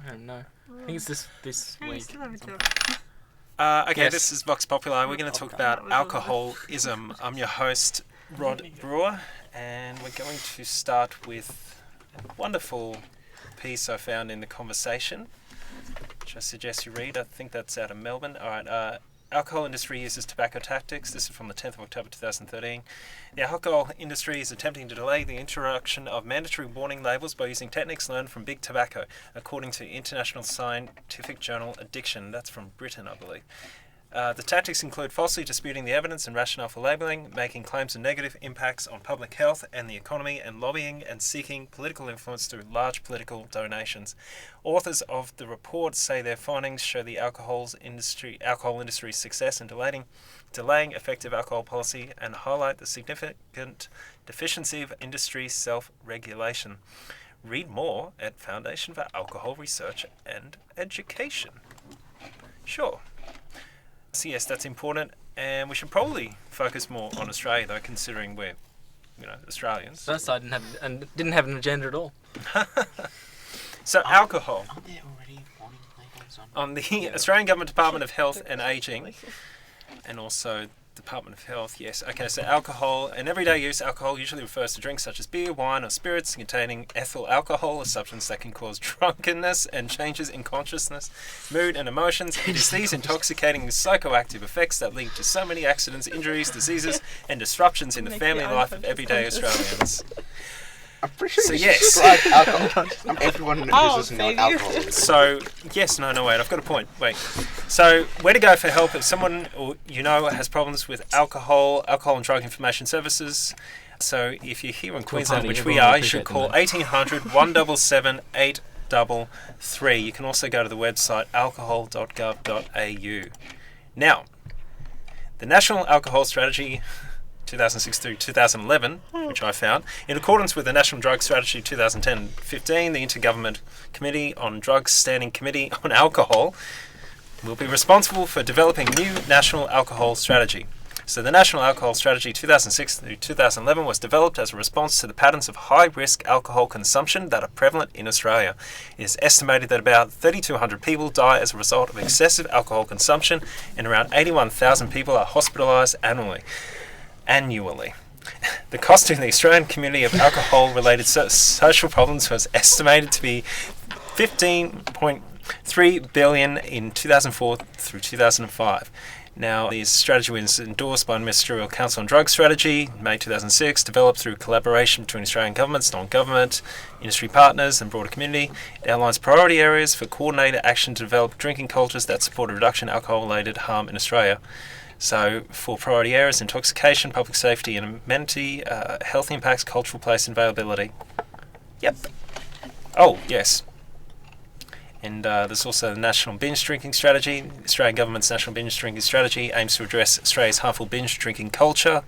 don't know. I think it's this Hey, you week. still have a job. Okay, Yes. This is Vox Populi. We're going to talk about alcoholism. I'm your host, Rod Brewer, and we're going to start with a wonderful piece I found in The Conversation, which I suggest you read. I think that's out of Melbourne. All right. Alcohol industry uses tobacco tactics. This is from the 10th of October 2013. The alcohol industry is attempting to delay the introduction of mandatory warning labels by using techniques learned from big tobacco, according to International Scientific Journal Addiction. That's from Britain, I believe. The tactics include falsely disputing the evidence and rationale for labelling, making claims of negative impacts on public health and the economy, and lobbying and seeking political influence through large political donations. Authors of the report say their findings show the alcohol industry's success in delaying effective alcohol policy and highlight the significant deficiency of industry self-regulation. Read more at Foundation for Alcohol Research and Education. Sure. So yes, that's important, and we should probably focus more on Australia, though, considering we're, Australians. First side didn't have an agenda at all. So alcohol. Aren't there already warning labels On the Australian Government Department of Health and Ageing, and also Department of Health, yes. Okay, so alcohol, in everyday use, alcohol usually refers to drinks such as beer, wine, or spirits containing ethyl alcohol, a substance that can cause drunkenness and changes in consciousness, mood, and emotions. It is these intoxicating psychoactive effects that lead to so many accidents, injuries, diseases, and disruptions in the family life of everyday Australians. I'm pretty sure So you yes. should describe alcohol. Everyone in the business knows baby. alcohol. So, yes, no, wait, I've got a point. Wait. So, where to go for help if someone has problems with alcohol and drug information services? So, if you're here in Queensland, which we are, you should call 1800 177 833. You can also go to the website alcohol.gov.au. Now, the National Alcohol Strategy 2006 through 2011, which I found, in accordance with the National Drug Strategy 2010-15, the Intergovernment Committee on Drugs Standing Committee on Alcohol will be responsible for developing new national alcohol strategy. So the National Alcohol Strategy 2006 through 2011 was developed as a response to the patterns of high-risk alcohol consumption that are prevalent in Australia. It is estimated that about 3,200 people die as a result of excessive alcohol consumption, and around 81,000 people are hospitalised annually. The cost to the Australian community of alcohol-related social problems was estimated to be $15.3 billion in 2004 through 2005. Now, the strategy was endorsed by the Ministerial Council on Drug Strategy in May 2006, developed through collaboration between Australian governments, non-government, industry partners and broader community. It outlines priority areas for coordinated action to develop drinking cultures that support a reduction in alcohol-related harm in Australia. So, for priority areas, intoxication, public safety and amenity, health impacts, cultural place and availability. Yep. Oh, yes. And there's also the National Binge Drinking Strategy. The Australian Government's National Binge Drinking Strategy aims to address Australia's harmful binge drinking culture.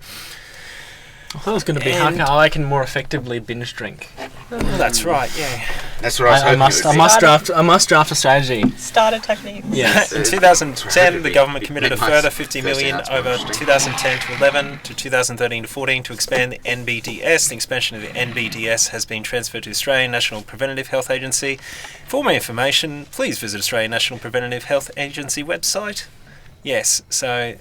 I thought it was going to be how I can more effectively binge drink. That's right, yeah. That's what I was I must draft a strategy. Starter techniques. Yes. In 2010, the government committed a further $50 million over 2010 to 11 to 2013 to 14 to expand the NBDS. The expansion of the NBDS has been transferred to the Australian National Preventative Health Agency. For more information, please visit Australian National Preventative Health Agency website. Yes, so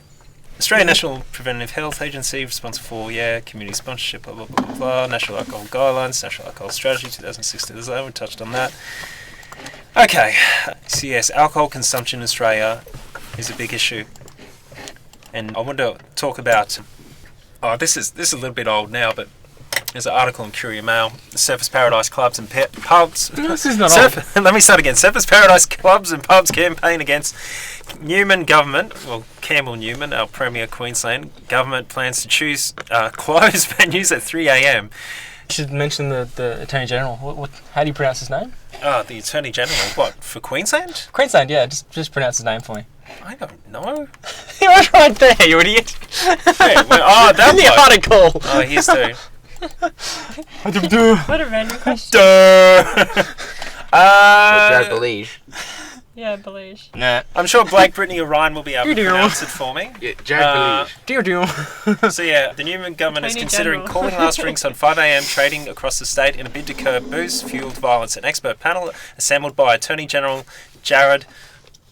Australian National Preventative Health Agency, responsible for, community sponsorship, blah, blah, blah, blah, blah. National Alcohol Guidelines, National Alcohol Strategy 2006-2011, we touched on that. Okay, so yes, alcohol consumption in Australia is a big issue. And I want to talk about, this is a little bit old now, but there's an article in Courier Mail, Surfers Paradise Clubs and Pubs. No, this is not old. Let me start again. Surfers Paradise Clubs and Pubs campaign against Newman government, well, Campbell Newman, our Premier Queensland government, plans to close venues at 3 a.m. You should mention the Attorney General. How do you pronounce his name? The Attorney General, what, for Queensland? Queensland, yeah. Just pronounce his name for me. I don't know. He was right there, you idiot. Hey, that in the article. Oh, here's two. What a random question. Which I believe Yeah, Belige. Nah. I'm sure Blake, Brittany, or Ryan will be able to pronounce it for me. Yeah, Jared Belige. So yeah, the Newman government is Attorney considering General. calling last drinks on 5 a.m. trading across the state in a bid to curb booze, fueled violence. An expert panel assembled by Attorney General Jared.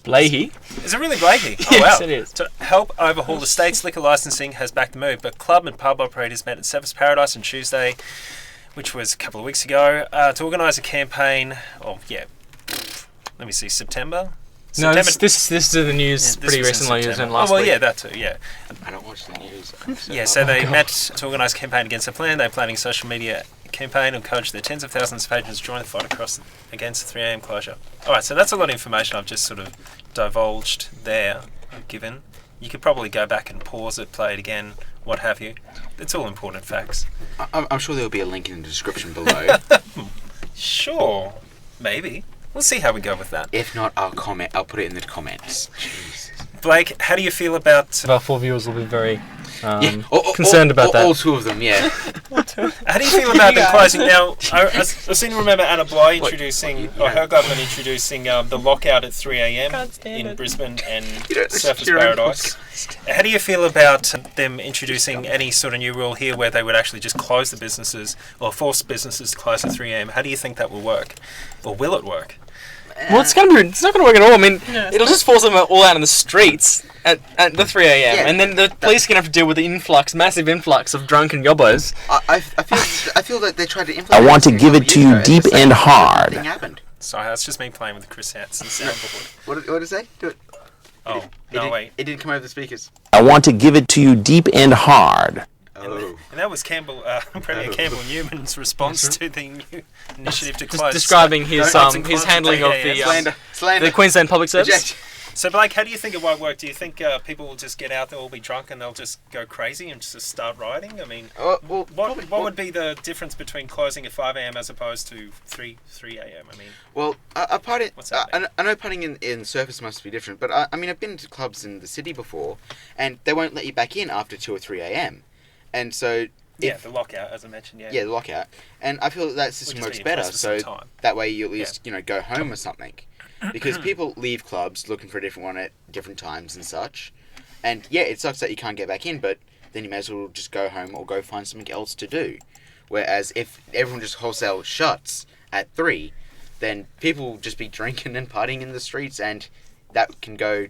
Leahy. Is it really Blakey? Oh Yes, wow. it is. To help overhaul the state's liquor licensing has backed the move, but club and pub operators met at Surfers Paradise on Tuesday, which was a couple of weeks ago, to organise a campaign. Oh yeah, let me see, September. No, this is the news Yeah, pretty this was in recently. It was in September. last Oh well, week. yeah, that too. Yeah. I don't watch the news. Yeah, so they met to organise a campaign against the plan. They're planning a social media campaign and encourage their tens of thousands of patrons to join the fight against the 3 a.m. closure. Alright, so that's a lot of information I've just sort of divulged there, given. You could probably go back and pause it, play it again, what have you. It's all important facts. I'm sure there'll be a link in the description below. Sure, maybe. We'll see how we go with that. If not, I'll put it in the comments. Jesus. Blake, how do you feel about... Our 4 viewers will be very Yeah, concerned about that. All 2 of them, yeah. How do you feel about them closing? Now, I seem to remember Anna Bligh introducing, or her government introducing the lockout at 3 a.m. Can't stand in it. Brisbane and You don't Surfers secure a Paradise. How do you feel about them introducing any sort of new rule here where they would actually just close the businesses or force businesses to close at 3 a.m.? How do you think that will work? Or will it work? Well, it's not going to work at all. I mean, No, it'll just force them all out in the streets at the 3 a.m. Yeah. and then the police are going to have to deal with the massive influx of drunken yobbos. I feel that they tried to implement. I want to this give a it to couple you years ago, deep the same and hard. thing happened. Sorry, that's just me playing with Chris Hansen soundboard. What did it say? Do it. Oh, no, wait. It didn't come over the speakers. I want to give it to you deep and hard. Oh. And that was Premier Campbell Newman's response to the new initiative to Just close. describing his Don't- his handling of the Slander. the Queensland Public Service. Eject. So, Blake, how do you think it won't work? Do you think people will just get out, they'll all be drunk, and they'll just go crazy and just start rioting? I mean, Well, what would be the difference between closing at 5 a.m. as opposed to 3 a.m.? I mean, Well, What's happening? I know partying in surface must be different, but I mean, I've been to clubs in the city before, and they won't let you back in after 2 or 3 a.m. And so, the lockout, as I mentioned, the lockout, and I feel that system We'll just works be in better. place for So some time. that way you at least go home or something, because people leave clubs looking for a different one at different times and such, and yeah, it sucks that you can't get back in, but then you may as well just go home or go find something else to do. Whereas if everyone just wholesale shuts at 3, then people will just be drinking and partying in the streets, and that can go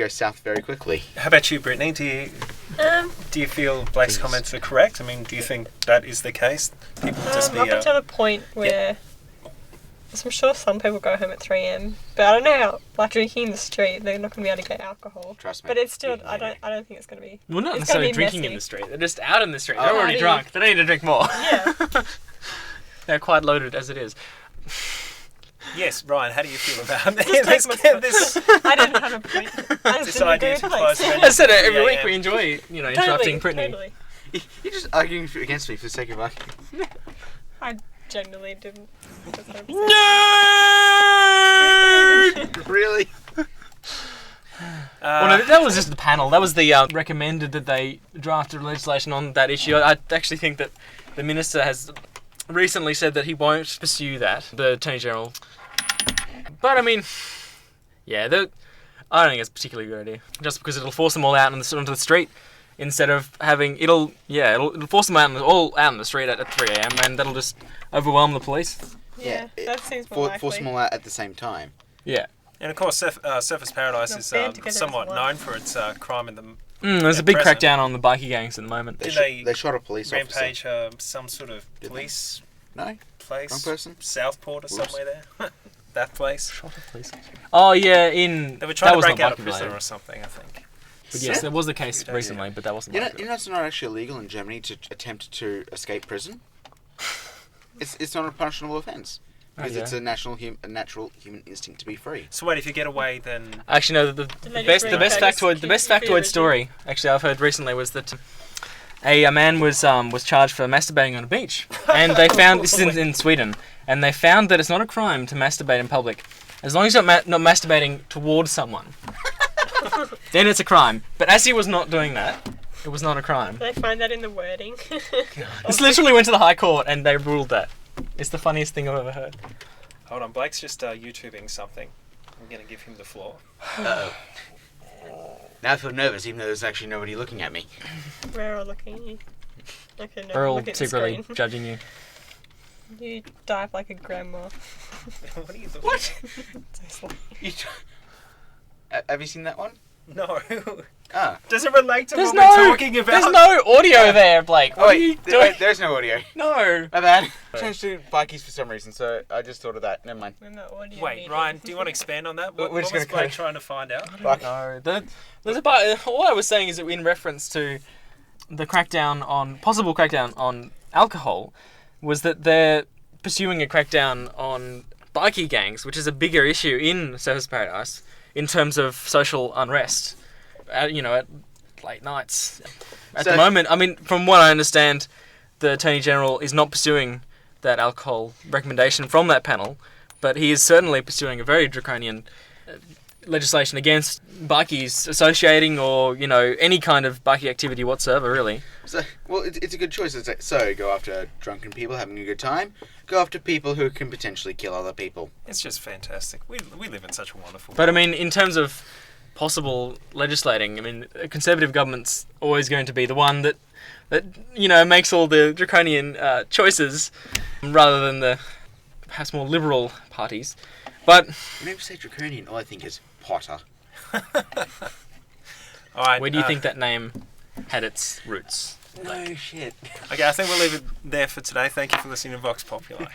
south very quickly. how about you, Brittany? Do you feel Blake's comments are correct? I mean, do you think that is the case? People will just be... Up until the point where... So I'm sure some people go home at 3 a.m. But I don't know how, like, drinking in the street, they're not going to be able to get alcohol. Trust me. But it's still, You I can don't think it's going to be... Well, not It's necessarily gonna be drinking messy. in the street. They're just out in the street. Oh, They're already partying. drunk. They don't need to drink more. Yeah. They're quite loaded as it is. Yes, Ryan, how do you feel about Just take my this I didn't have a point. I just this didn't idea agree to with close Alex. venues I said it at every 3 week. a.m.? We enjoy, interrupting Brittany. Totally. You're just arguing against me for the sake of arguing. I genuinely didn't. Really? Well, no, that was just the panel. That was the recommended that they drafted legislation on that issue. I actually think that the minister has recently said that he won't pursue that, the Attorney General. But I mean, yeah, I don't think it's a particularly good idea. Just because it'll force them all out onto the street instead of having it'll force them all out in the street at 3 a.m. and that'll just overwhelm the police. Yeah, that seems more likely. Force them all out at the same time. Yeah. And of course, Surfers Paradise They'll is band together as somewhat one. known for its crime in the There's a big present. crackdown on the bikie gangs at the moment. Did They shot a police rampage officer. some sort of Did they? police No? place, Wrong person? Southport or somewhere there. That place. Shot a police. Oh yeah, in They were trying that to was break not out a bikie prisoner related. or something, I think. But yes, there was the case Yeah. recently, but that wasn't. You know, bikie. it's not actually illegal in Germany to attempt to escape prison. It's not a punishable offence because yeah. it's a natural human instinct to be free. So wait, if you get away, then Actually, no. The they best just the best bring factoid the best back factoid the story actually I've heard recently was that a man was charged for masturbating on a beach, and they found this is in Sweden, and they found that it's not a crime to masturbate in public as long as you're not masturbating towards someone. Then it's a crime. But as he was not doing that, it was not a crime. They find that in the wording. This literally went to the High Court, and they ruled that. It's the funniest thing I've ever heard. hold on, Blake's just YouTubing something. I'm going to give him the floor. Uh-oh. Now I feel nervous, even though there's actually nobody looking at me. We're all looking at you. Okay, no, We're all look at the secretly screen. judging you. You dive like a grandma. What are you doing? What? So You have you seen that one? No. Ah. Does it relate to There's what no, we're talking about? there's no audio there, Blake. What are you doing? There's no audio. No. My bad. Changed to bikies for some reason, so I just thought of that. Never mind. we're not audio Wait, media. Ryan, do you want to expand on that? What We're just was gonna Blake cut- trying to find out? Fuck. No. There's a part. All I was saying is that in reference to the possible crackdown on alcohol, was that they're pursuing a crackdown on bikie gangs, which is a bigger issue in Surfers Paradise in terms of social unrest. At late nights. At So- the moment, I mean, from what I understand, the Attorney General is not pursuing that alcohol recommendation from that panel, but he is certainly pursuing a very draconian legislation against bikies associating or, any kind of bikie activity whatsoever, really. So, well, it's a good choice. It's like, so, go after drunken people having a good time. Go after people who can potentially kill other people. It's just fantastic. We live in such a wonderful But, I world. mean, in terms of possible legislating, I mean, a Conservative government's always going to be the one that makes all the draconian choices rather than the perhaps more liberal parties. But Whenever you say draconian, all I think is Potter. All right, where do you think that name had its roots? No shit. Okay, I think we'll leave it there for today. Thank you for listening to Vox Populi.